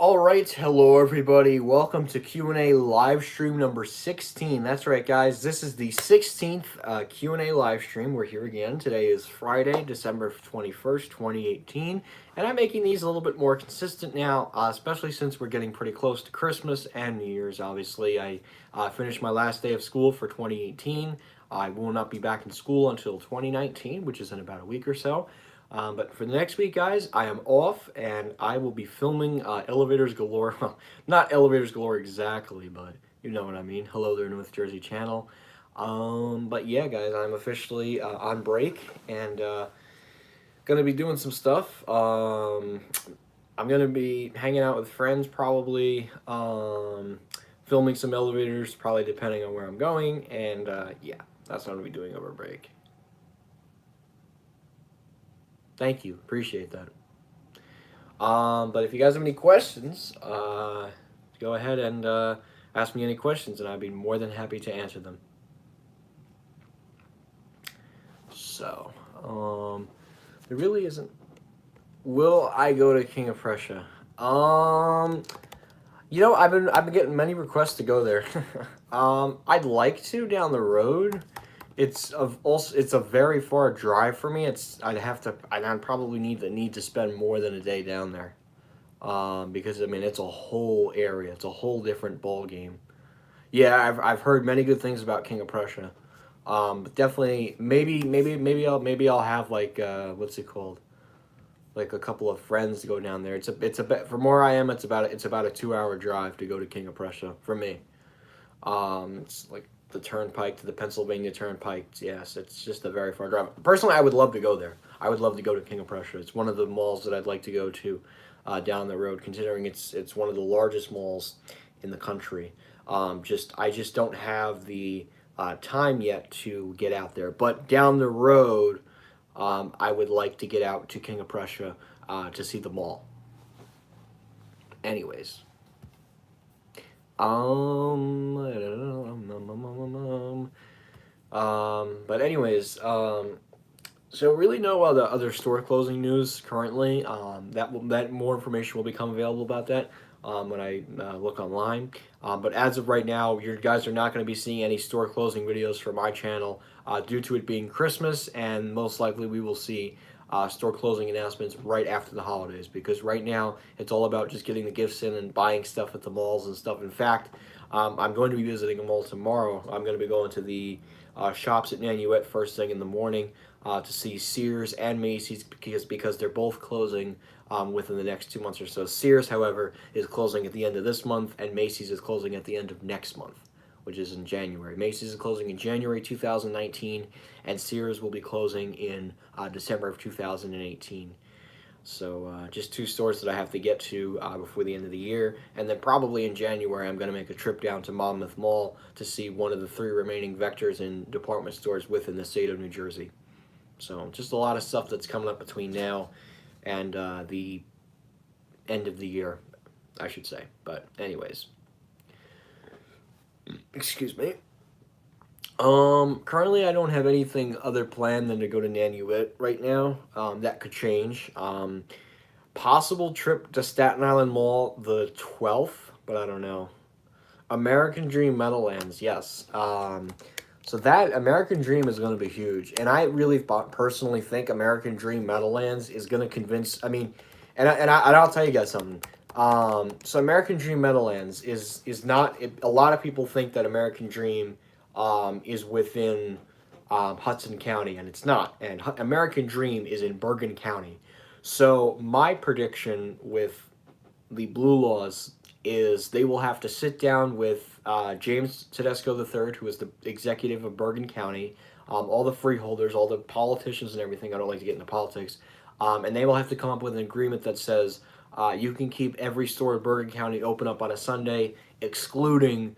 All right, hello everybody. Welcome to Q&A live stream number 16. That's right, guys. This is the 16th Q&A live stream. We're here again. Today is Friday, December 21st, 2018, and I'm making these a little bit more consistent now, especially since we're getting pretty close to Christmas and New Year's. Obviously, I finished my last day of school for 2018. I will not be back in school until 2019, which is in about a week or so. But for the next week, guys, I am off and I will be filming Elevators Galore. Well, not Elevators Galore exactly, but you know what I mean. Hello there, North Jersey channel. But yeah, guys, I'm officially on break and gonna be doing some stuff. I'm gonna be hanging out with friends, probably filming some elevators, probably depending on where I'm going. And yeah, that's what I'm gonna be doing over break. Thank you, appreciate that. But if you guys have any questions, go ahead and ask me any questions, and I'd be more than happy to answer them. So, there really isn't. Will I go to King of Prussia? I've been getting many requests to go there. I'd like to down the road. It's a very far drive for me. I'd probably need to spend more than a day down there. Because I mean it's a whole area. It's a whole different ball game. Yeah, I've heard many good things about King of Prussia. But definitely maybe I'll have like what's it called? Like a couple of friends to go down there. It's a bit from where I am. It's about a 2 hour drive to go to King of Prussia for me. It's like the Turnpike to the Pennsylvania Turnpike. Yes, it's just a very far drive. Personally, I would love to go there. I would love to go to King of Prussia. It's one of the malls that I'd like to go to down the road, considering it's one of the largest malls in the country. I just don't have the time yet to get out there. But down the road, I would like to get out to King of Prussia to see the mall. Anyways. But anyways, so really no other store closing news currently. That more information will become available about that when I look online. But as of right now, you guys are not going to be seeing any store closing videos for my channel due to it being Christmas, and most likely we will see store closing announcements right after the holidays, because right now it's all about just getting the gifts in and buying stuff at the malls and stuff. In fact, I'm going to be visiting a mall tomorrow. I'm going to be going to the shops at Nanuet first thing in the morning to see Sears and Macy's, because they're both closing within the next 2 months or so. Sears, however, is closing at the end of this month, and Macy's is closing at the end of next month, which is in January. Macy's is closing in January 2019, and Sears will be closing in December of 2018. So just two stores that I have to get to before the end of the year. And then probably in January, I'm going to make a trip down to Monmouth Mall to see one of the 3 remaining Vectors in department stores within the state of New Jersey. So just a lot of stuff that's coming up between now and the end of the year, I should say. But anyways. Excuse me. Currently I don't have anything other planned than to go to Nanuet right now. That could change. Possible trip to Staten Island Mall the 12th, but I don't know. American Dream Meadowlands, yes. So that American Dream is going to be huge, and I really personally think American Dream Meadowlands is going to convince. I mean, and I'll tell you guys something. So American Dream Meadowlands is not. A lot of people think that American Dream is within Hudson County, and it's not. And American Dream is in Bergen County. So my prediction with the Blue Laws is they will have to sit down with James Tedesco III, who is the executive of Bergen County, all the freeholders, all the politicians and everything. I don't like to get into politics. And they will have to come up with an agreement that says you can keep every store in Bergen County open up on a Sunday, excluding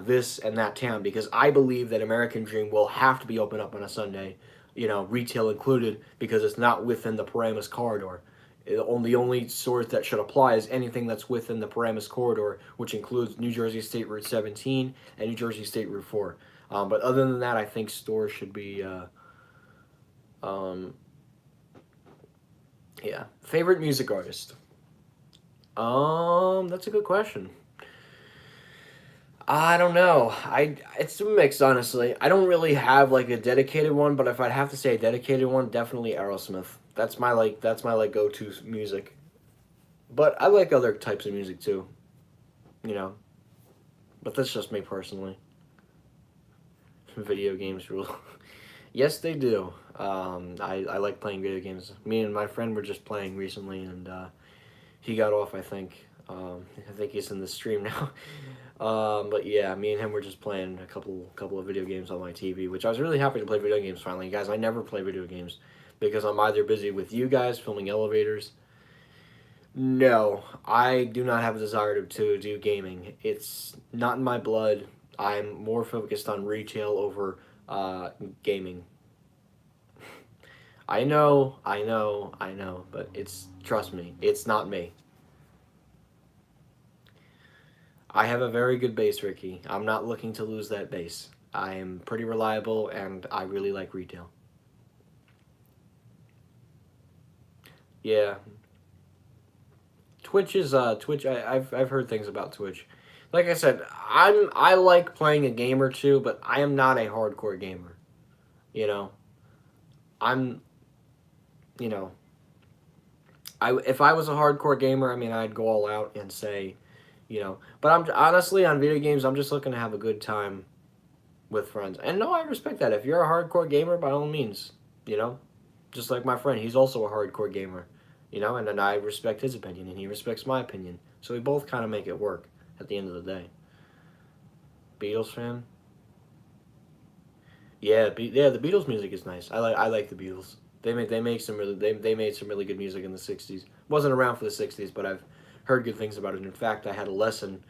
this and that town, because I believe that American Dream will have to be open up on a Sunday, retail included, because it's not within the Paramus corridor. The only stores that should apply is anything that's within the Paramus corridor, which includes New Jersey State Route 17 and New Jersey State Route 4. But other than that, I think stores should be, yeah. Favorite music artist? That's a good question. I don't know. It's a mix, honestly. I don't really have like a dedicated one, but if I'd have to say a dedicated one, definitely Aerosmith. That's my go to music. But I like other types of music too, you know. But that's just me personally. Video games rule. Yes, they do. I like playing video games. Me and my friend were just playing recently, and he got off. I think he's in the stream now. But yeah, me and him were just playing a couple of video games on my TV, which I was really happy to play video games finally. Guys, I never play video games because I'm either busy with you guys filming elevators. No, I do not have a desire to do gaming. It's not in my blood. I'm more focused on retail over gaming. I know, but trust me, it's not me. I have a very good base, Ricky. I'm not looking to lose that base. I am pretty reliable, and I really like retail. Yeah, Twitch is Twitch. I've heard things about Twitch. Like I said, I like playing a game or two, but I am not a hardcore gamer. You know, I'm you know I if I was a hardcore gamer, I mean, I'd go all out and say, you know. But I'm honestly on video games. I'm just looking to have a good time with friends. And no, I respect that. If you're a hardcore gamer, by all means, you know, just like my friend, he's also a hardcore gamer, you know, and then I respect his opinion and he respects my opinion. So we both kind of make it work at the end of the day. Beatles fan? Yeah, yeah, the Beatles music is nice. I like the Beatles. They made some really good music in the 60s. Wasn't around for the 60s, but I've heard good things about it. In fact, I had a lesson.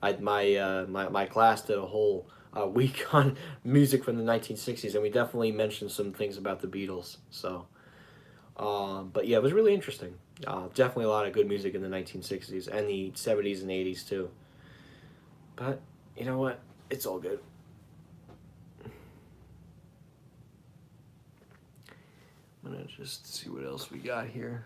My class did a whole week on music from the 1960s, and we definitely mentioned some things about the Beatles. So, but yeah, it was really interesting. Definitely a lot of good music in the 1960s and the 70s and 80s too. But you know what? It's all good. I'm gonna just see what else we got here.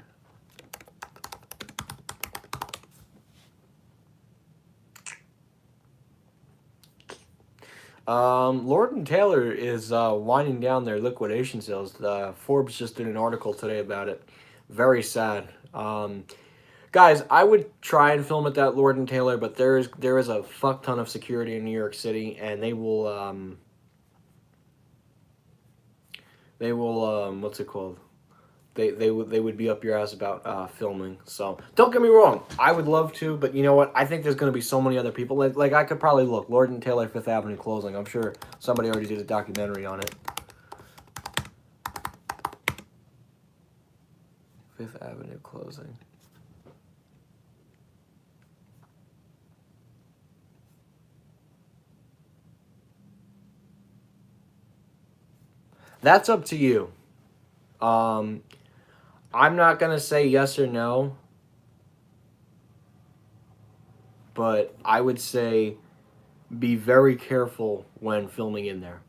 Lord and Taylor is winding down their liquidation sales. Forbes just did an article today about it. Very sad. Guys, I would try and film at that Lord and Taylor, but there is a fuck ton of security in New York City, and they will what's it called? They would be up your ass about filming. So don't get me wrong, I would love to, but you know what? I think there's going to be so many other people. Like I could probably look Lord and Taylor Fifth Avenue closing. I'm sure somebody already did a documentary on it. Fifth Avenue closing. That's up to you. Um, I'm not gonna say yes or no, but I would say be very careful when filming in there.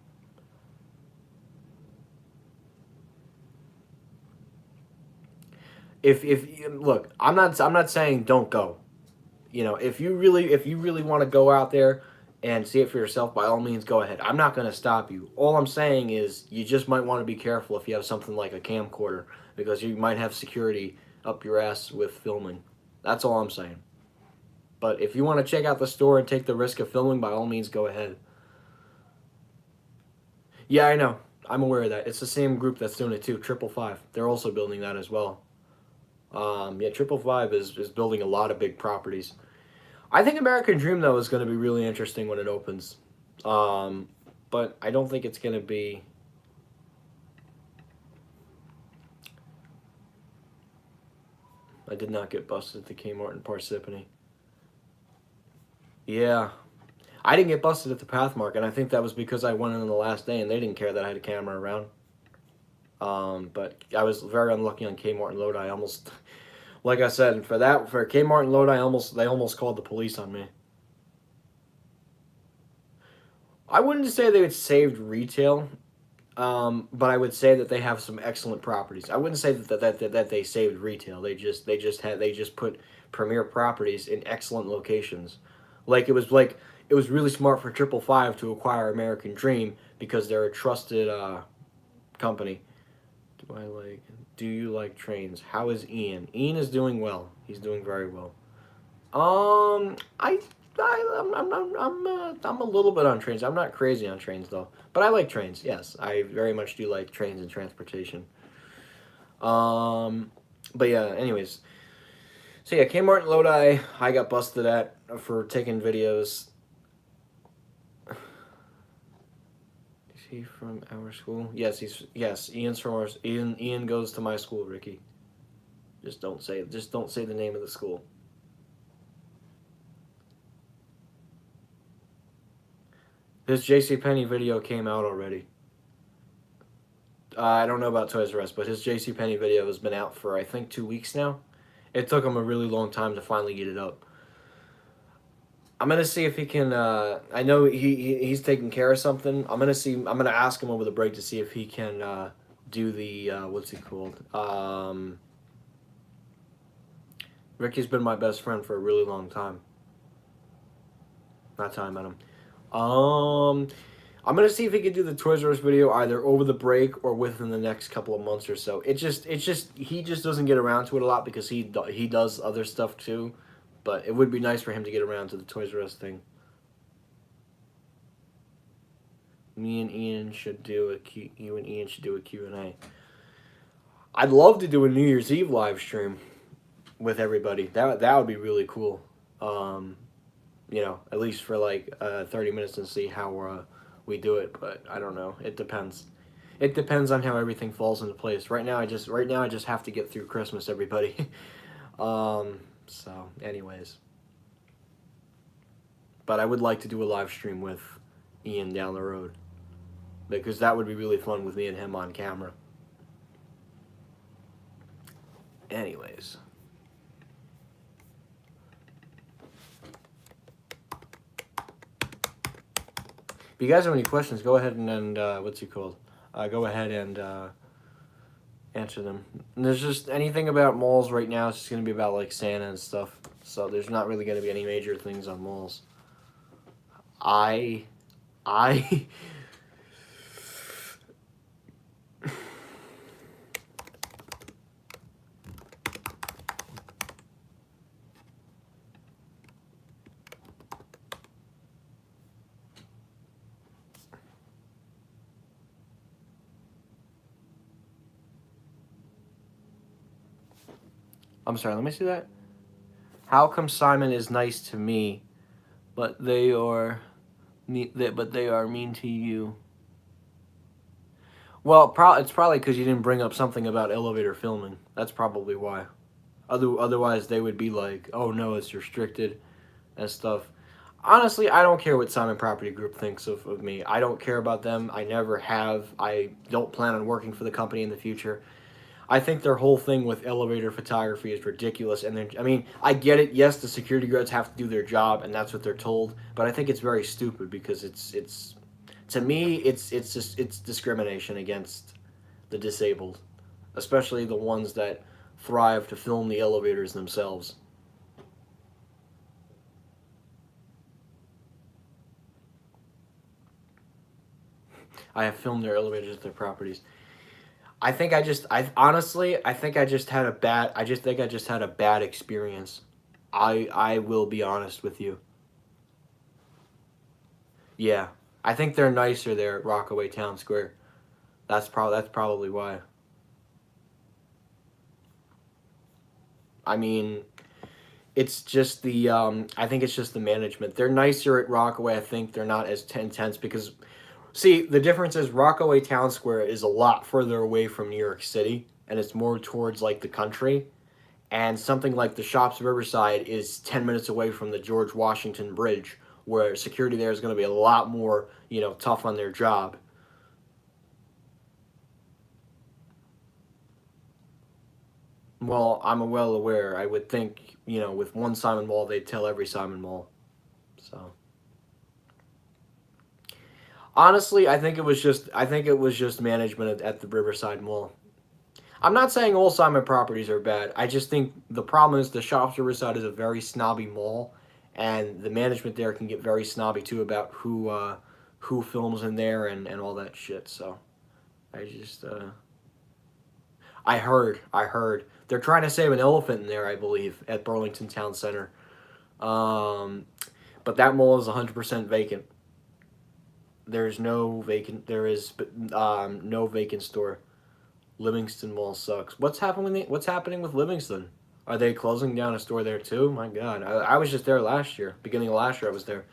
If look, I'm not saying don't go. You know, if you really want to go out there and see it for yourself, by all means go ahead. I'm not going to stop you. All I'm saying is you just might want to be careful if you have something like a camcorder because you might have security up your ass with filming. That's all I'm saying. But if you want to check out the store and take the risk of filming, by all means go ahead. Yeah, I know. I'm aware of that. It's the same group that's doing it too. Triple Five. They're also building that as well. Yeah, Triple Five is building a lot of big properties. I think American Dream though is going to be really interesting when it opens, um, but I don't think it's going to be. I did not get busted at the Kmart in Parsippany. Yeah, I didn't get busted at the Pathmark, and I think that was because I went in on the last day and they didn't care that I had a camera around. But I was very unlucky on Kmart and Lodi. I almost, like I said, for Kmart and Lodi, they almost called the police on me. I wouldn't say they would saved retail. But I would say that they have some excellent properties. I wouldn't say that they saved retail. They just put premier properties in excellent locations. Like it was really smart for 555 to acquire American Dream because they're a trusted company. Do you like trains? How is Ian? Ian is doing well. He's doing very well. I'm a little bit on trains. I'm not crazy on trains though, but I like trains. Yes, I very much do like trains and transportation. Um, but yeah. Anyways, so yeah, Kmart in Lodi, I got busted at for taking videos. Is he from our school? Yes. Ian's from our Ian goes to my school, Ricky. Just don't say the name of the school. His JCPenney video came out already. I don't know about Toys R Us, but his JCPenney video has been out for I think 2 weeks now. It took him a really long time to finally get it up. I'm gonna see if he can. I know he's taking care of something. I'm gonna see. I'm gonna ask him over the break to see if he can do the what's it called? Ricky's been my best friend for a really long time. Not time at him. I'm gonna see if he can do the Toys R Us video either over the break or within the next couple of months or so. He just doesn't get around to it a lot because he does other stuff too. But it would be nice for him to get around to the Toys R Us thing. You and Ian should do a Q&A. I'd love to do a New Year's Eve live stream with everybody. That would be really cool. At least for like 30 minutes and see how we do it. But I don't know. It depends. It depends on how everything falls into place. Right now, I just have to get through Christmas, everybody. So, anyways. But I would like to do a live stream with Ian down the road. Because that would be really fun with me and him on camera. Anyways. If you guys have any questions, go ahead and go ahead and answer them. And there's just anything about malls right now. It's just gonna be about like Santa and stuff. So there's not really gonna be any major things on malls. I I'm sorry. Let me see that. How come Simon is nice to me, but they are mean to you? Well, it's probably because you didn't bring up something about elevator filming. That's probably why. Otherwise, they would be like, "Oh no, it's restricted," and stuff. Honestly, I don't care what Simon Property Group thinks of me. I don't care about them. I never have. I don't plan on working for the company in the future. I think their whole thing with elevator photography is ridiculous. And I mean, I get it. Yes, the security guards have to do their job, and that's what they're told. But I think it's very stupid because it's to me, it's discrimination against the disabled, especially the ones that thrive to film the elevators themselves. I have filmed their elevators at their properties. I think I just had a bad, I just think I just had a bad experience. I will be honest with you. Yeah. I think they're nicer there at Rockaway Town Square. That's probably why. I mean, it's just I think it's just the management. They're nicer at Rockaway. I think they're not as intense because see, the difference is Rockaway Town Square is a lot further away from New York City, and it's more towards like the country. And something like the Shops Riverside is 10 minutes away from the George Washington Bridge, where security there is going to be a lot more, tough on their job. Well, I'm well aware. I would think, with one Simon Mall, they'd tell every Simon Mall. So. Honestly, I think it was just management at the Riverside Mall. I'm not saying all Simon properties are bad. I just think the problem is the Shops Riverside is a very snobby mall, and the management there can get very snobby too about who films in there and all that shit. So I just I heard they're trying to save an elephant in there. I believe at Burlington Town Center, um, but that mall is 100% vacant. There's no vacant. There is no vacant store. Livingston Mall sucks. What's happening with Livingston? Are they closing down a store there too? My God, I was just there last year. Beginning of last year, I was there.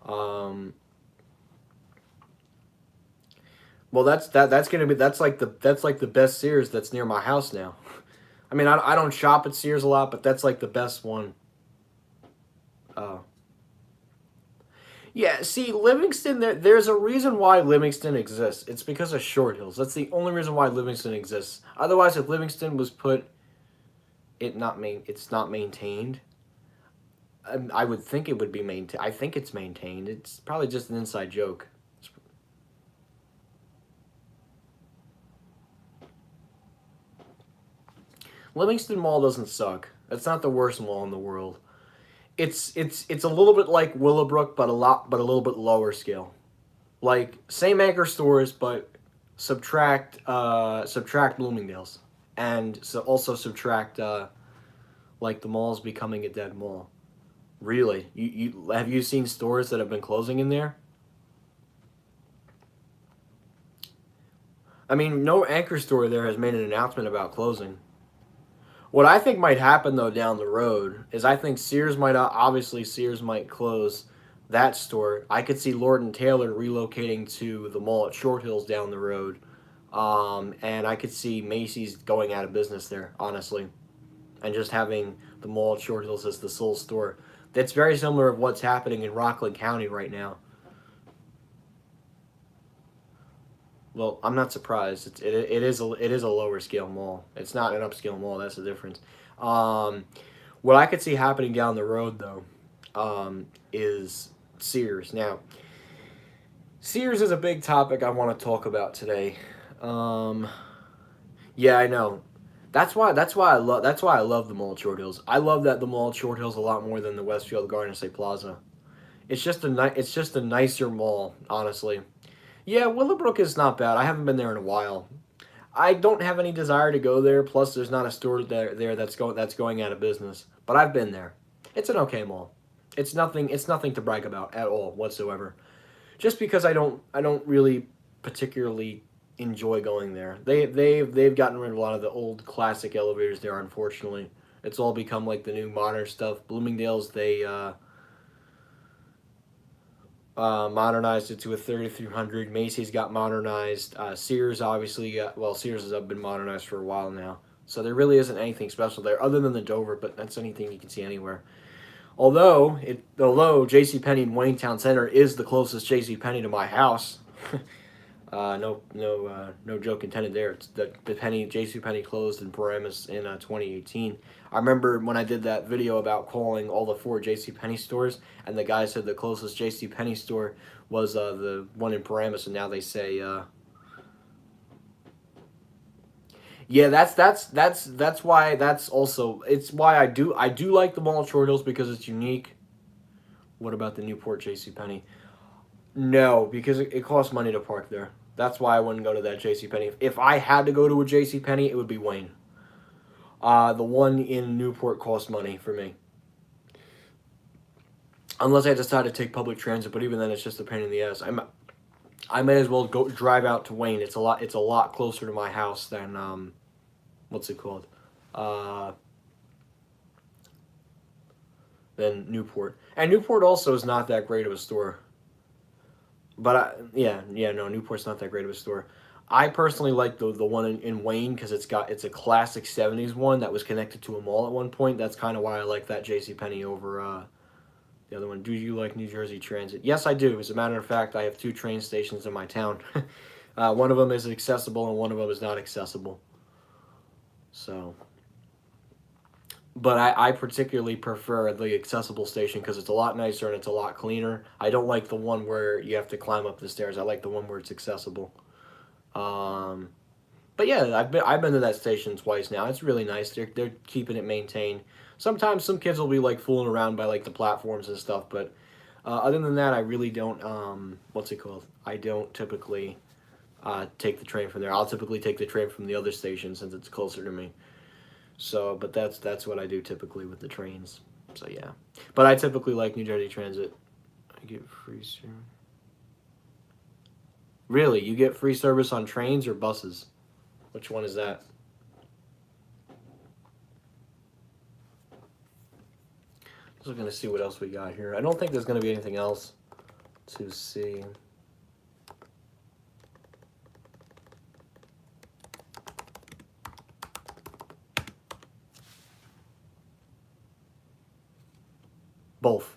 Um, well, that's gonna be that's like the best Sears that's near my house now. I mean, I don't shop at Sears a lot, but that's like the best one. Uh, yeah, see, Livingston, there's a reason why Livingston exists. It's because of Short Hills. That's the only reason why Livingston exists. Otherwise, if Livingston was put it's not maintained. I would think it would be maintained. I think it's maintained. It's probably just an inside joke. Livingston Mall doesn't suck. It's not the worst mall in the world. It's a little bit like Willowbrook, but a little bit lower scale. Like same anchor stores, but subtract Bloomingdale's, and so also subtract like the mall's becoming a dead mall. Really? You have you seen stores that have been closing in there? I mean, no anchor store there has made an announcement about closing. What I think might happen though down the road is I think Sears might obviously Sears might close that store. I could see Lord and Taylor relocating to the mall at Short Hills down the road, and I could see Macy's going out of business there, honestly, and just having the mall at Short Hills as the sole store. That's very similar of what's happening in Rockland County right now. Well, I'm not surprised. It is a lower scale mall. It's not an upscale mall. That's the difference. Um, what I could see happening down the road though, is Sears. Now, Sears is a big topic I want to talk about today. Um, yeah, I know. That's why I love the Mall at Short Hills. I love that the Mall at Short Hills a lot more than the Westfield Garden State Plaza. It's just a nicer mall, honestly. Yeah, Willowbrook is not bad. I haven't been there in a while. I don't have any desire to go there. Plus, there's not a store there that's going out of business. But I've been there. It's an okay mall. It's nothing to brag about at all whatsoever. Just because I don't really particularly enjoy going there. They've gotten rid of a lot of the old classic elevators there. Unfortunately, it's all become like the new modern stuff. Bloomingdale's they modernized it to a 3300. Macy's got modernized. Sears obviously got, well, Sears has been modernized for a while now. So there really isn't anything special there other than the Dover, but that's anything you can see anywhere. Although JCPenney in Wayne Town Center is the closest JCPenney to my house. No joke intended there. It's the JCPenney closed in Paramus in 2018. I remember when I did that video about calling all the four JCPenney stores, and the guy said the closest JCPenney store was the one in Paramus, and now they say, yeah, that's why that's also it's why I do like the Mall of Short Hills because it's unique. What about the Newport JCPenney? No, because it costs money to park there. That's why I wouldn't go to that JCPenney. If I had to go to a JCPenney, it would be Wayne. The one in Newport costs money for me. Unless I decide to take public transit, but even then it's just a pain in the ass. I may as well go drive out to Wayne. It's a lot closer to my house than what's it called? Uh than Newport. And Newport also is not that great of a store. But no, Newport's not that great of a store. I personally like the one in Wayne because it's a classic '70s one that was connected to a mall at one point. That's kind of why I like that JCPenney over the other one. Do you like New Jersey Transit? Yes, I do. As a matter of fact, I have two train stations in my town. One of them is accessible and one of them is not accessible. So, but I particularly prefer the accessible station because it's a lot nicer and it's a lot cleaner. I don't like the one where you have to climb up the stairs. I like the one where it's accessible. Um, But yeah, I've been to that station twice now. It's really nice. They're keeping it maintained. Sometimes some kids will be like fooling around by like the platforms and stuff, but other than that, I really don't. What's it called? I don't typically take the train from there. I'll typically take the train from the other station since it's closer to me. So, but that's what I do typically with the trains. So yeah, but I typically like New Jersey Transit. I get free service. Really, you get free service on trains or buses? Which one is that? Just gonna see what else we got here. I don't think there's gonna be anything else to see. Both.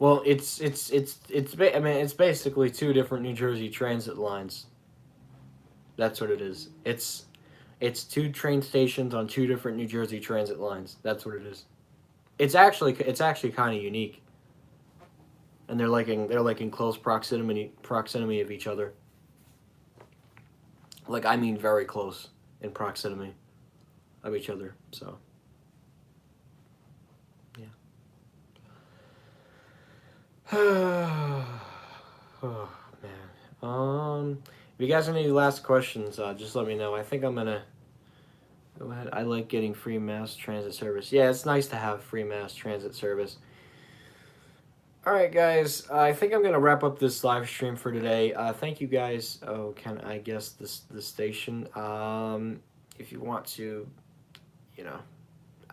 Well, I mean, it's basically two different New Jersey Transit lines. That's what it is. It's two train stations on two different New Jersey Transit lines. That's what it is. It's actually kind of unique, and they're like in close proximity of each other. Like I mean, very close in proximity of each other. So yeah. Oh man. If you guys have any last questions, just let me know. I think I'm gonna go ahead. I like getting free mass transit service. Yeah, it's nice to have free mass transit service. All right, guys. I think I'm gonna wrap up this live stream for today. Thank you guys. Oh, can I guess the station? If you want to, you know.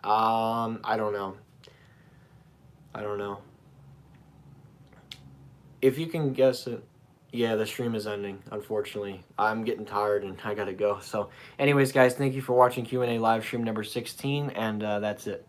I don't know. I don't know. If you can guess it. Yeah, the stream is ending, unfortunately. I'm getting tired and I gotta go. So, anyways, guys, thank you for watching Q&A live stream number 16, and that's it.